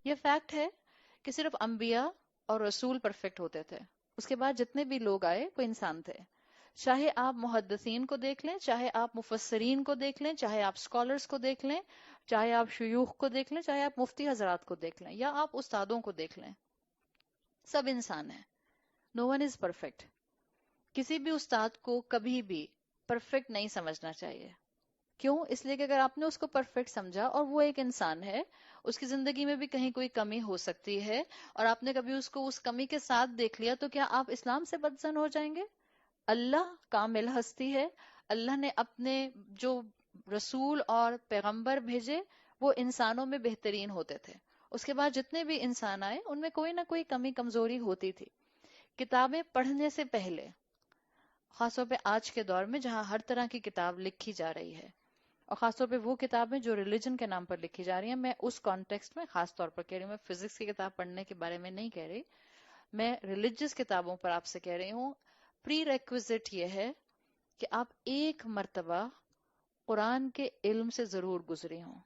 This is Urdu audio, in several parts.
یہ فیکٹ ہے کہ صرف انبیاء اور رسول پرفیکٹ ہوتے تھے، اس کے بعد جتنے بھی لوگ آئے وہ انسان تھے. چاہے آپ محدثین کو دیکھ لیں، چاہے آپ مفسرین کو دیکھ لیں، چاہے آپ اسکالرس کو دیکھ لیں، چاہے آپ شیوخ کو دیکھ لیں، چاہے آپ مفتی حضرات کو دیکھ لیں، یا آپ استادوں کو دیکھ لیں، سب انسان ہیں. نو ون از پرفیکٹ. کسی بھی استاد کو کبھی بھی پرفیکٹ نہیں سمجھنا چاہیے. کیوں؟ اس لیے کہ اگر آپ نے اس کو پرفیکٹ سمجھا اور وہ ایک انسان ہے، اس کی زندگی میں بھی کہیں کوئی کمی ہو سکتی ہے، اور آپ نے کبھی اس کو اس کمی کے ساتھ دیکھ لیا، تو کیا آپ اسلام سے بدزن ہو جائیں گے؟ اللہ کامل ہستی ہے. اللہ نے اپنے جو رسول اور پیغمبر بھیجے وہ انسانوں میں بہترین ہوتے تھے. اس کے بعد جتنے بھی انسان آئے ان میں کوئی نہ کوئی کمی کمزوری ہوتی تھی. کتابیں پڑھنے سے پہلے، خاص طور پہ آج کے دور میں جہاں ہر طرح کی کتاب لکھی جا رہی ہے، اور خاص طور پہ وہ کتابیں جو ریلیجن کے نام پر لکھی جا رہی ہیں، میں اس کانٹیکسٹ میں خاص طور پر کہہ رہی ہوں، میں فزکس کی کتاب پڑھنے کے بارے میں نہیں کہہ رہی، میں ریلیجس کتابوں پر آپ سے کہہ رہی ہوں. پری ریکویزٹ یہ ہے کہ آپ ایک مرتبہ قرآن کے علم سے ضرور گزرے ہوں،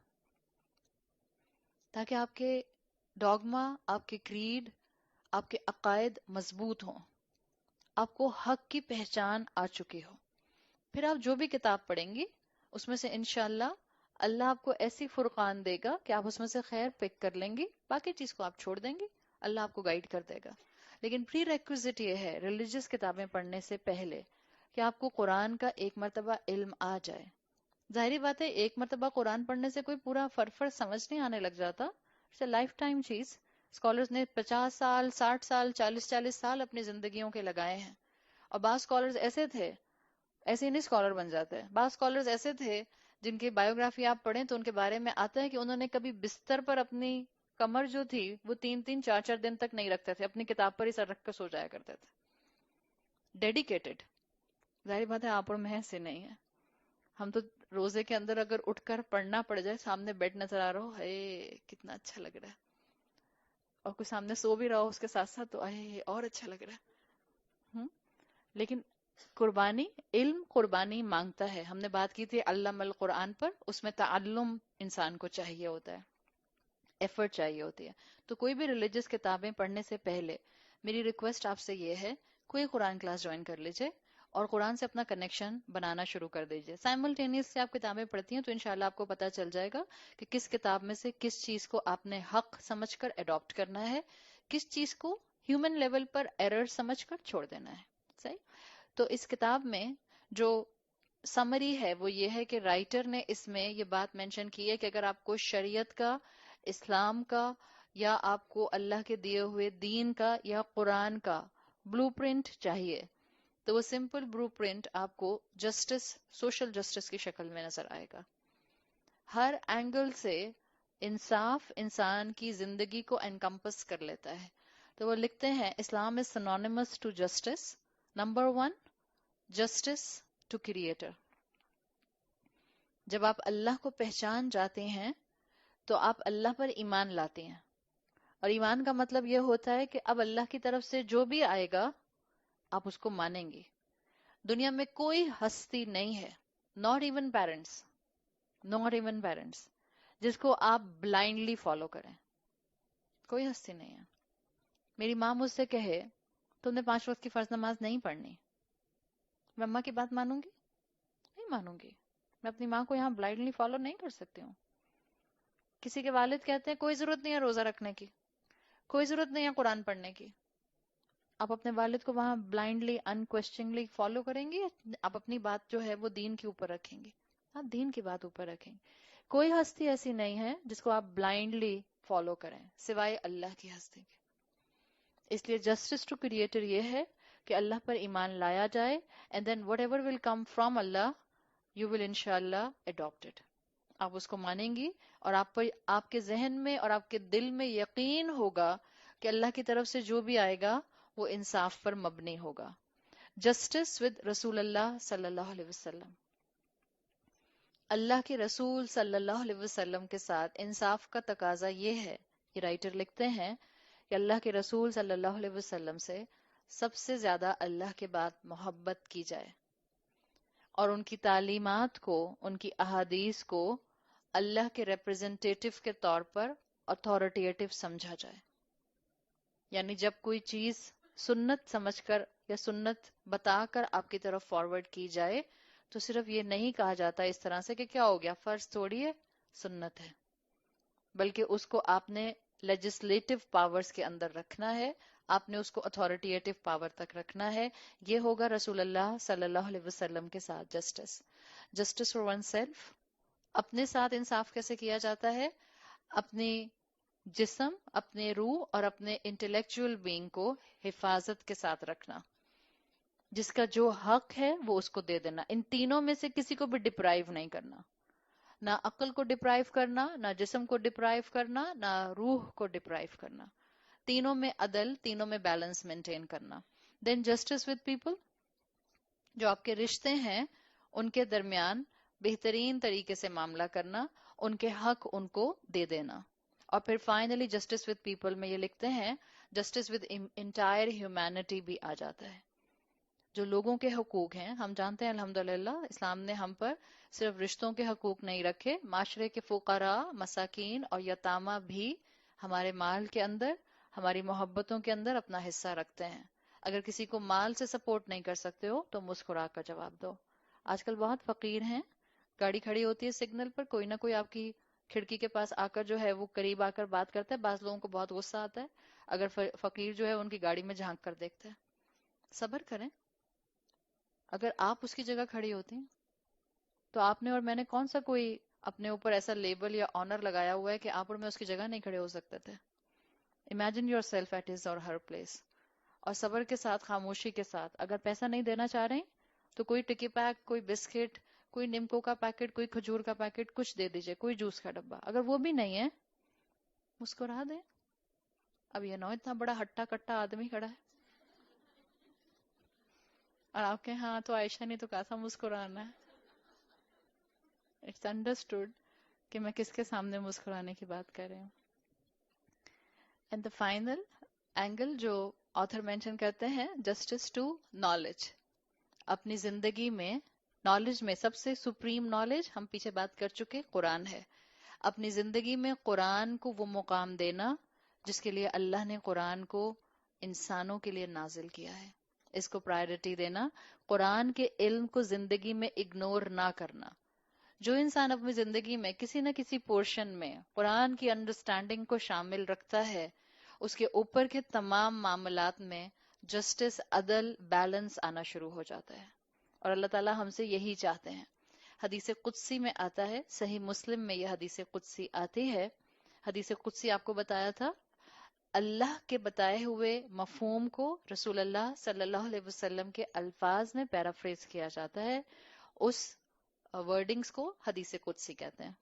تاکہ آپ کے ڈاگما، آپ کے کریڈ، آپ کے عقائد مضبوط ہوں، آپ کو حق کی پہچان آ چکی ہو. پھر آپ جو بھی کتاب پڑھیں گی اس میں سے انشاءاللہ اللہ آپ کو ایسی فرقان دے گا کہ آپ اس میں سے خیر پک کر لیں گی، باقی چیز کو آپ چھوڑ دیں گی، اللہ آپ کو گائیڈ کر دے گا. لیکن پری ریکوزٹ یہ ہے ریلیجس کتابیں پڑھنے سے پہلے کہ آپ کو قرآن کا ایک مرتبہ علم آ جائے. ظاہری بات ہے ایک مرتبہ قرآن پڑھنے سے کوئی پورا فرفر سمجھ نہیں آنے لگ جاتا، اٹس اے لائف ٹائم چیز. اسکالرز نے 50 سال، 60 سال، 40 سال اپنی زندگیوں کے لگائے ہیں. اور بعض اسکالرز ایسے تھے، ایسے ہی نہیں اسکالر بن جاتے، بعض اسکالرز ایسے تھے جن کی بایوگرافی آپ پڑھیں تو ان کے بارے میں آتا ہے کہ انہوں نے کبھی بستر پر اپنی کمر جو تھی وہ 3 3 4 4 دن تک نہیں رکھتے تھے، اپنی کتاب پر ہی سر رکھ کر سو جایا کرتے تھے. ڈیڈیکیٹڈ. ظاہری بات ہے آپ اور میں سے نہیں ہے. ہم تو روزے کے اندر اگر اٹھ کر پڑھنا پڑ جائے، سامنے بیڈ نظر آ رہا ہو، ہے کتنا اچھا لگ رہا ہے، اور کوئی سامنے سو بھی رہا ہو اس کے ساتھ ساتھ، تو اے اور اچھا لگ رہا ہے. لیکن قربانی، علم قربانی مانگتا ہے. ہم نے بات کی تھی علم القرآن پر، اس میں تعلم انسان کو چاہیے ہوتا ہے، ایفرٹ چاہیے ہوتی ہے. تو کوئی بھی ریلیجس کتابیں پڑھنے سے پہلے میری ریکویسٹ آپ سے یہ ہے، کوئی قرآن کلاس جوائن کر لیجئے اور قرآن سے اپنا کنیکشن بنانا شروع کر دیجئے. سائملٹینیس سے آپ کتابیں پڑھتی ہیں تو انشاءاللہ آپ کو پتہ چل جائے گا کہ کس کتاب میں سے کس چیز کو آپ نے حق سمجھ کر اڈاپٹ کرنا ہے، کس چیز کو ہیومن لیول پر ایرر سمجھ کر چھوڑ دینا ہے. صحیح؟ تو اس کتاب میں جو سمری ہے وہ یہ ہے کہ رائٹر نے اس میں یہ بات مینشن کی ہے کہ اگر آپ کو شریعت کا، اسلام کا، یا آپ کو اللہ کے دیے ہوئے دین کا یا قرآن کا بلو پرنٹ چاہیے، تو وہ سمپل بلو پرنٹ آپ کو جسٹس، سوشل جسٹس کی شکل میں نظر آئے گا. ہر اینگل سے انصاف انسان کی زندگی کو انکمپس کر لیتا ہے. تو وہ لکھتے ہیں Islam is synonymous to justice. Number 1، justice to creator. جب آپ اللہ کو پہچان جاتے ہیں تو آپ اللہ پر ایمان لاتے ہیں، اور ایمان کا مطلب یہ ہوتا ہے کہ اب اللہ کی طرف سے جو بھی آئے گا آپ اس کو مانیں گے. دنیا میں کوئی ہستی نہیں ہے، not even parents, not even parents, جس کو آپ بلائنڈلی فالو کریں. کوئی ہستی نہیں ہے. میری ماں مجھ سے کہے تم نے 5 وقت کی فرض نماز نہیں پڑھنی، میں اماں کی بات مانوں گی؟ نہیں مانوں گی. میں اپنی ماں کو یہاں بلائنڈلی فالو نہیں کر سکتی ہوں. کسی کے والد کہتے ہیں کوئی ضرورت نہیں ہے روزہ رکھنے کی، کوئی ضرورت نہیں ہے قرآن پڑھنے کی. آپ اپنے والد کو وہاں بلائنڈلی انکویسچنگلی فالو کریں گے، آپ اپنی بات جو ہے وہ دین کے اوپر رکھیں گے؟ آپ دین کی بات اوپر رکھیں گے. کوئی ہستی ایسی نہیں ہے جس کو آپ بلائنڈلی فالو کریں سوائے اللہ کی ہستی کے. اس لیے جسٹس ٹو کریٹر یہ ہے کہ اللہ پر ایمان لایا جائے، and then whatever will come from اللہ یو ول انشاءاللہ اڈاپٹ اٹ. آپ اس کو مانیں گی، اور آپ پر، آپ کے ذہن میں اور آپ کے دل میں یقین ہوگا کہ اللہ کی طرف سے جو بھی آئے گا وہ انصاف پر مبنی ہوگا. جسٹس ود رسول اللہ صلی اللہ علیہ وسلم. اللہ کے رسول صلی اللہ علیہ وسلم کے ساتھ انصاف کا تقاضا یہ ہے، یہ رائٹر لکھتے ہیں کہ اللہ کے رسول صلی اللہ علیہ وسلم سے سب سے زیادہ اللہ کے بعد محبت کی جائے، اور ان کی تعلیمات کو، ان کی احادیث کو اللہ کے ریپرزنٹیٹو کے طور پر اتھارٹیٹو سمجھا جائے. یعنی جب کوئی چیز سنت سمجھ کر یا سنت بتا کر آپ کی طرف فارورڈ کی جائے تو صرف یہ نہیں کہا جاتا اس طرح سے کہ کیا ہو گیا، فرض تھوڑی ہے، سنت ہے، بلکہ اس کو آپ نے لیجسلیٹو پاورز کے اندر رکھنا ہے، آپ نے اس کو اتھارٹیٹو پاور تک رکھنا ہے. یہ ہوگا رسول اللہ صلی اللہ علیہ وسلم کے ساتھ justice. Justice for one self. اپنے ساتھ انصاف کیسے کیا جاتا ہے؟ اپنی جسم، اپنے روح اور اپنے انٹلیکچوئل بینگ کو حفاظت کے ساتھ رکھنا. جس کا جو حق ہے وہ اس کو دے دینا. ان تینوں میں سے کسی کو بھی ڈپرائیو نہیں کرنا. نہ عقل کو ڈپرائیو کرنا، نہ جسم کو ڈپرائیو کرنا، نہ روح کو ڈپرائیو کرنا. تینوں میں عدل، تینوں میں بیلنس مینٹین کرنا. دین جسٹس ود پیپل. جو آپ کے رشتے ہیں ان کے درمیان بہترین طریقے سے معاملہ کرنا، ان کے حق ان کو دے دینا. اور پھر فائنلی جسٹس ود پیپل میں یہ لکھتے ہیں جسٹس ود انٹائر ہیومینٹی بھی آ جاتا ہے. جو لوگوں کے حقوق ہیں، ہم جانتے ہیں الحمدللہ اسلام نے ہم پر صرف رشتوں کے حقوق نہیں رکھے، معاشرے کے فقراء، مساکین اور یتامہ بھی ہمارے مال کے اندر، ہماری محبتوں کے اندر اپنا حصہ رکھتے ہیں. اگر کسی کو مال سے سپورٹ نہیں کر سکتے ہو تو مسکرا کر جواب دو. آج کل بہت فقیر ہیں، گاڑی کھڑی ہوتی ہے سگنل پر، کوئی نہ کوئی آپ کی کھڑکی کے پاس آ کر جو ہے وہ قریب آ کر بات کرتا ہے. بعض لوگوں کو بہت غصہ آتا ہے اگر فقیر جو ہے ان کی گاڑی میں جھانک کر دیکھتے ہیں. صبر کریں. اگر آپ اس کی جگہ کھڑی ہوتی تو آپ نے اور میں نے کون سا کوئی اپنے اوپر ایسا لیبل یا آنر لگایا ہوا ہے کہ آپ اور میں اس کی جگہ نہیں کھڑے ہو سکتے تھے. Imagine yourself at his or her place. اور صبر کے ساتھ، خاموشی کے ساتھ. اگر پیسہ نہیں دینا چاہ رہے تو کوئی ٹکی پیک، کوئی بسکٹ، کوئی نمکو کا پیکٹ، کوئی کھجور کا پیکٹ، کچھ دے دیجئے، کوئی جوس کا ڈبہ. اگر وہ بھی نہیں ہے مسکرا دیں. اب یہ نو اتنا بڑا ہٹا کٹا آدمی کھڑا ہے اور آپ کے ہاں تو عائشہ نے تو کہا تھا مسکرانا ہے. اٹس انڈرسٹوڈ کہ میں کس کے سامنے مسکرانے کی بات کر رہی ہوں. اینڈ دا فائنل اینگل جو آتھر مینشن کرتے ہیں، جسٹس ٹو نالج. اپنی زندگی میں نالج میں سب سے سپریم نالج ہم پیچھے بات کر چکے قرآن ہے. اپنی زندگی میں قرآن کو وہ مقام دینا جس کے لیے اللہ نے قرآن کو انسانوں کے لیے نازل کیا ہے. اس کو پرائرٹی دینا، قرآن کے علم کو زندگی میں اگنور نہ کرنا. جو انسان اپنی زندگی میں کسی نہ کسی پورشن میں قرآن کی انڈرسٹینڈنگ کو شامل رکھتا ہے، اس کے اوپر کے تمام معاملات میں جسٹس، عدل، بیلنس آنا شروع ہو جاتا ہے. اور اللہ تعالیٰ ہم سے یہی چاہتے ہیں. حدیث قدسی میں آتا ہے، صحیح مسلم میں یہ حدیث قدسی آتی ہے. حدیث قدسی آپ کو بتایا تھا، اللہ کے بتائے ہوئے مفہوم کو رسول اللہ صلی اللہ علیہ وسلم کے الفاظ میں پیرافریز کیا جاتا ہے. اس ورڈنگز کو حدیث قدسی کہتے ہیں.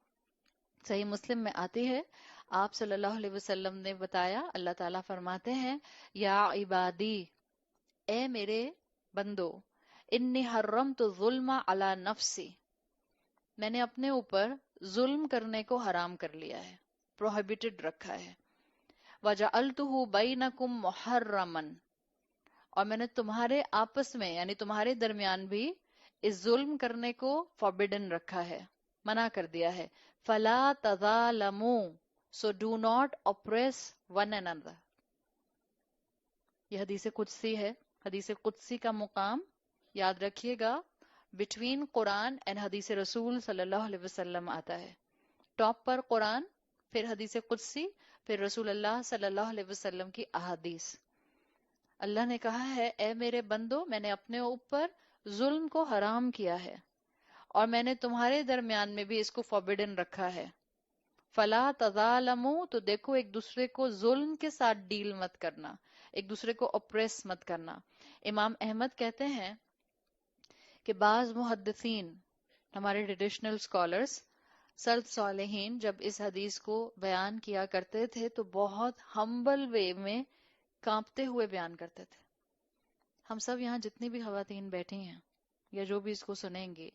صحیح مسلم میں آتی ہے، آپ صلی اللہ علیہ وسلم نے بتایا، اللہ تعالیٰ فرماتے ہیں، یا عبادی، اے میرے بندو، انی حرمت الظلم علی نفسی، میں نے اپنے اوپر ظلم کرنے کو حرام کر لیا ہے، پروہیبٹڈ رکھا ہے. وجعلتہ بینکم محرما، اور میں نے تمہارے آپس میں یعنی تمہارے درمیان بھی اس ظلم کرنے کو فوربڈن رکھا ہے، منع کر دیا ہے. فلا تظالموا، so do not oppress one another. یہ حدیث قدسی ہے. حدیث قدسی کا مقام یاد رکھیے گا، بٹوین قرآن اینڈ حدیث رسول صلی اللہ علیہ وسلم آتا ہے. ٹاپ پر قرآن، پھر حدیث قدسی، پھر رسول اللہ صلی اللہ علیہ وسلم کی احادیث. اللہ نے کہا ہے، اے میرے بندو، میں نے اپنے اوپر ظلم کو حرام کیا ہے اور میں نے تمہارے درمیان میں بھی اس کو فوربڈن رکھا ہے. فلا تظالموا، تو دیکھو ایک دوسرے کو ظلم کے ساتھ ڈیل مت کرنا، ایک دوسرے کو اپریس مت کرنا. امام احمد کہتے ہیں کہ بعض محدثین، ہمارے ٹریڈیشنل اسکالرس، سلف صالحین، جب اس حدیث کو بیان کیا کرتے تھے تو بہت ہمبل وے میں کانپتے ہوئے بیان کرتے تھے. ہم سب یہاں جتنی بھی خواتین بیٹھی ہیں یا جو بھی اس کو سنیں گے،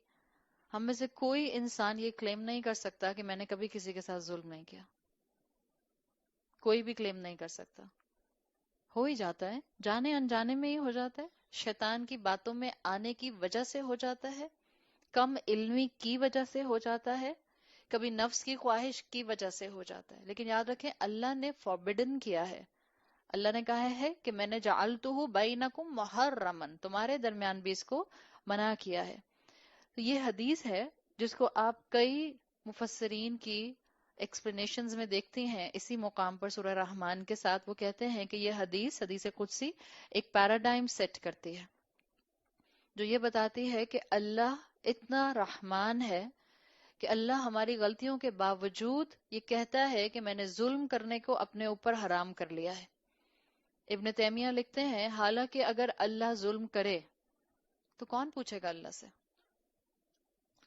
ہم میں سے کوئی انسان یہ کلیم نہیں کر سکتا کہ میں نے کبھی کسی کے ساتھ ظلم نہیں کیا. کوئی بھی کلیم نہیں کر سکتا. ہو ہی جاتا ہے، جانے انجانے میں ہی ہو جاتا ہے، شیطان کی باتوں میں آنے کی وجہ سے ہو جاتا ہے، کم علمی کی وجہ سے ہو جاتا ہے، کبھی نفس کی خواہش کی وجہ سے ہو جاتا ہے. لیکن یاد رکھیں اللہ نے فوربڈن کیا ہے. اللہ نے کہا ہے کہ میں نے جعلتہ بینکم محرمن، تمہارے درمیان بھی اس کو منع کیا ہے. تو یہ حدیث ہے جس کو آپ کئی مفسرین کی ایکسپلینیشنز میں دیکھتی ہیں اسی مقام پر سورہ رحمان کے ساتھ. وہ کہتے ہیں کہ یہ حدیث قدسی ایک پیراڈائم سیٹ کرتی ہے جو یہ بتاتی ہے کہ اللہ اتنا رحمان ہے کہ اللہ ہماری غلطیوں کے باوجود یہ کہتا ہے کہ میں نے ظلم کرنے کو اپنے اوپر حرام کر لیا ہے. ابن تیمیہ لکھتے ہیں حالانکہ اگر اللہ ظلم کرے تو کون پوچھے گا اللہ سے؟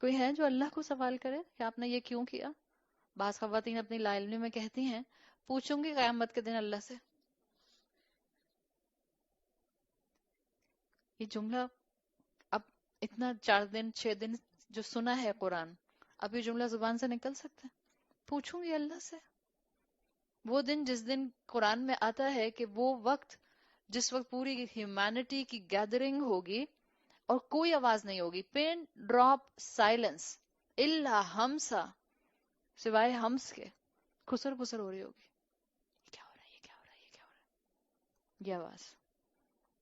کوئی ہے جو اللہ کو سوال کرے کہ آپ نے یہ کیوں کیا؟ بعض خواتین اپنی لا علمی میں کہتی ہیں پوچھوں گی قیامت کے دن اللہ سے. یہ جملہ اب اتنا 4 دن 6 دن جو سنا ہے قرآن، اب یہ جملہ زبان سے نکل سکتا ہے؟ پوچھوں گی اللہ سے. وہ دن جس دن قرآن میں آتا ہے کہ وہ وقت جس وقت پوری ہیومینٹی کی گیدرنگ ہوگی اور کوئی آواز نہیں ہوگی، پین ڈراپ سائلنس الا ہمسا، سوائے ہمس کے خسر پسر ہو رہی ہوگی. یہ کیا ہو رہا ہے، یہ کیا ہو رہا ہے، یہ کیا ہو رہا ہے، یہ آواز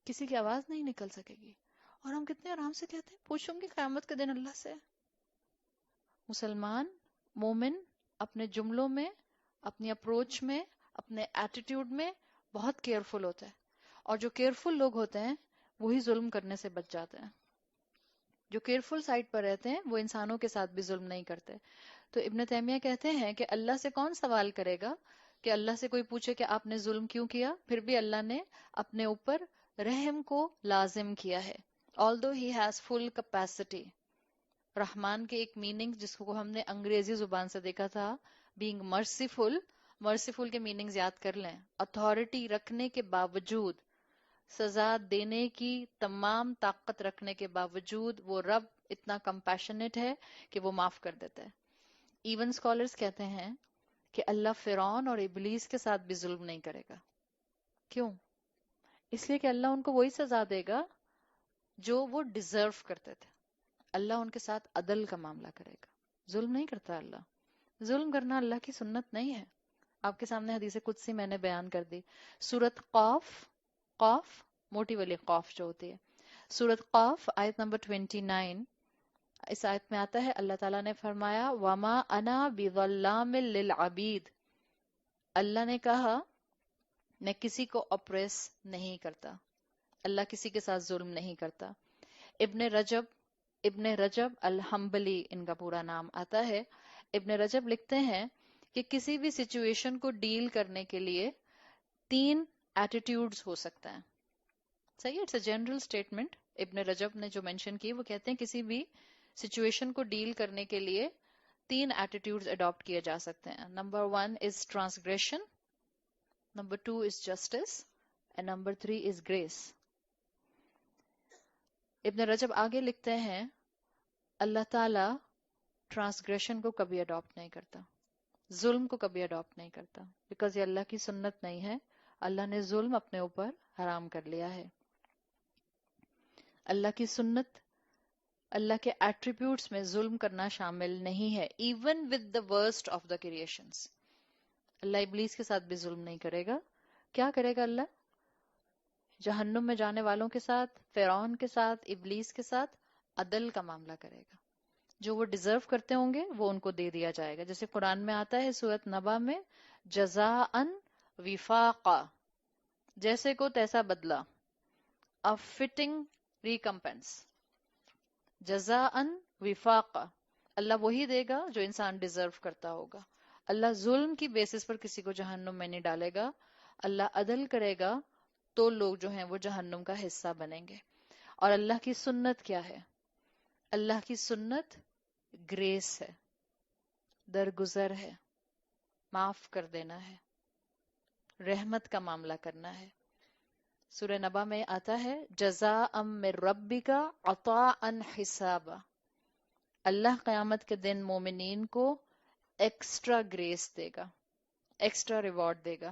کسی کی آواز نہیں نکل سکے گی. اور ہم کتنے آرام سے کہتے ہیں پوچھوں گی قیامت کے دن اللہ سے. مسلمان مومن اپنے جملوں میں، اپنی اپروچ میں، اپنے ایٹیٹیوڈ میں بہت کیئرفل ہوتا ہے. اور جو کیئرفل لوگ ہوتے ہیں وہی ظلم کرنے سے بچ جاتے ہیں. جو کیئرفل سائڈ پر رہتے ہیں وہ انسانوں کے ساتھ بھی ظلم نہیں کرتے. تو ابن تیمیہ کہتے ہیں کہ اللہ سے کون سوال کرے گا کہ اللہ سے کوئی پوچھے کہ آپ نے ظلم کیوں کیا؟ پھر بھی اللہ نے اپنے اوپر رحم کو لازم کیا ہے. although he has full capacity. رحمان کے ایک میننگ جس کو ہم نے انگریزی زبان سے دیکھا تھا being merciful، merciful کے میننگز یاد کر لیں. اتھارٹی رکھنے کے باوجود، سزا دینے کی تمام طاقت رکھنے کے باوجود وہ رب اتنا کمپیشنیٹ ہے کہ وہ معاف کر دیتا ہے. ایون اسکالرز کہتے ہیں کہ اللہ فرعون اور ابلیس کے ساتھ بھی ظلم نہیں کرے گا. کیوں؟ اس لیے کہ اللہ ان کو وہی سزا دے گا جو وہ ڈیزرو کرتے تھے. اللہ ان کے ساتھ عدل کا معاملہ کرے گا، ظلم نہیں کرتا اللہ. ظلم کرنا اللہ کی سنت نہیں ہے. آپ کے سامنے حدیث قدسی میں نے بیان کر دی. سورت قاف، قاف موٹی والی قاف جو ہوتی ہے، سورت قاف آیت نمبر 29. اس آیت میں آتا ہے اللہ تعالیٰ نے فرمایا وَمَا أَنَا بِظَلَّامٍ لِّلْعَبِيدِ، اللہ نے کہا میں کسی کو اپریس نہیں کرتا، اللہ کسی کے ساتھ ظلم نہیں کرتا. ابن رجب الحنبلی ان کا پورا نام آتا ہے. ابن رجب لکھتے ہیں کہ کسی بھی سچویشن کو ڈیل کرنے کے لیے 3 ایٹیٹیوڈز ہو سکتا ہے. صحیح، اٹس اے جنرل اسٹیٹمنٹ. ابن رجب نے جو مینشن کی وہ کہتے ہیں کسی بھی سچویشن کو ڈیل کرنے کے لیے 3 ایٹیٹیوڈز اڈاپٹ کیے جا سکتے ہیں. Number 1 is transgression, number 2 is justice and number 3 is grace. ابن رجب آگے لکھتے ہیں اللہ تعالی ٹرانسگریشن کو کبھی اڈاپٹ نہیں کرتا، ظلم کو کبھی اڈاپٹ نہیں کرتا، بیکاز یہ اللہ کی سنت نہیں ہے. اللہ نے ظلم اپنے اوپر حرام کر لیا ہے. اللہ کی سنت، اللہ کے ایٹریبیوٹس میں ظلم کرنا شامل نہیں ہے. Even with the worst of the creations اللہ ابلیس کے ساتھ بھی ظلم نہیں کرے گا. کیا کرے گا اللہ؟ جہنم میں جانے والوں کے ساتھ، فرعون کے ساتھ، ابلیس کے ساتھ عدل کا معاملہ کرے گا. جو وہ ڈیزرو کرتے ہوں گے وہ ان کو دے دیا جائے گا. جیسے قرآن میں آتا ہے سورت نبا میں جزاءً وفاقا، جیسے کو تیسا بدلہ، a fitting recompense. جزاءً وفاقا، اللہ وہی دے گا جو انسان ڈیزرو کرتا ہوگا. اللہ ظلم کی بیسس پر کسی کو جہنم میں نہیں ڈالے گا. اللہ عدل کرے گا تو لوگ جو ہیں وہ جہنم کا حصہ بنیں گے. اور اللہ کی سنت کیا ہے؟ اللہ کی سنت گریس ہے، درگزر ہے، معاف کر دینا ہے، رحمت کا معاملہ کرنا ہے. سورہ نبا میں آتا ہے جزاء من ربک عطاء حسابا، اللہ قیامت کے دن مومنین کو ایکسٹرا گریس دے گا، ایکسٹرا ریوارڈ دے گا.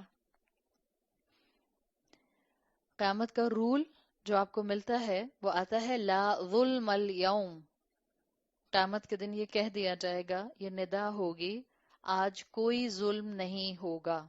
قیامت کا رول جو آپ کو ملتا ہے وہ آتا ہے لا ظلم اليوم، قیامت کے دن یہ کہہ دیا جائے گا، یہ ندا ہوگی، آج کوئی ظلم نہیں ہوگا،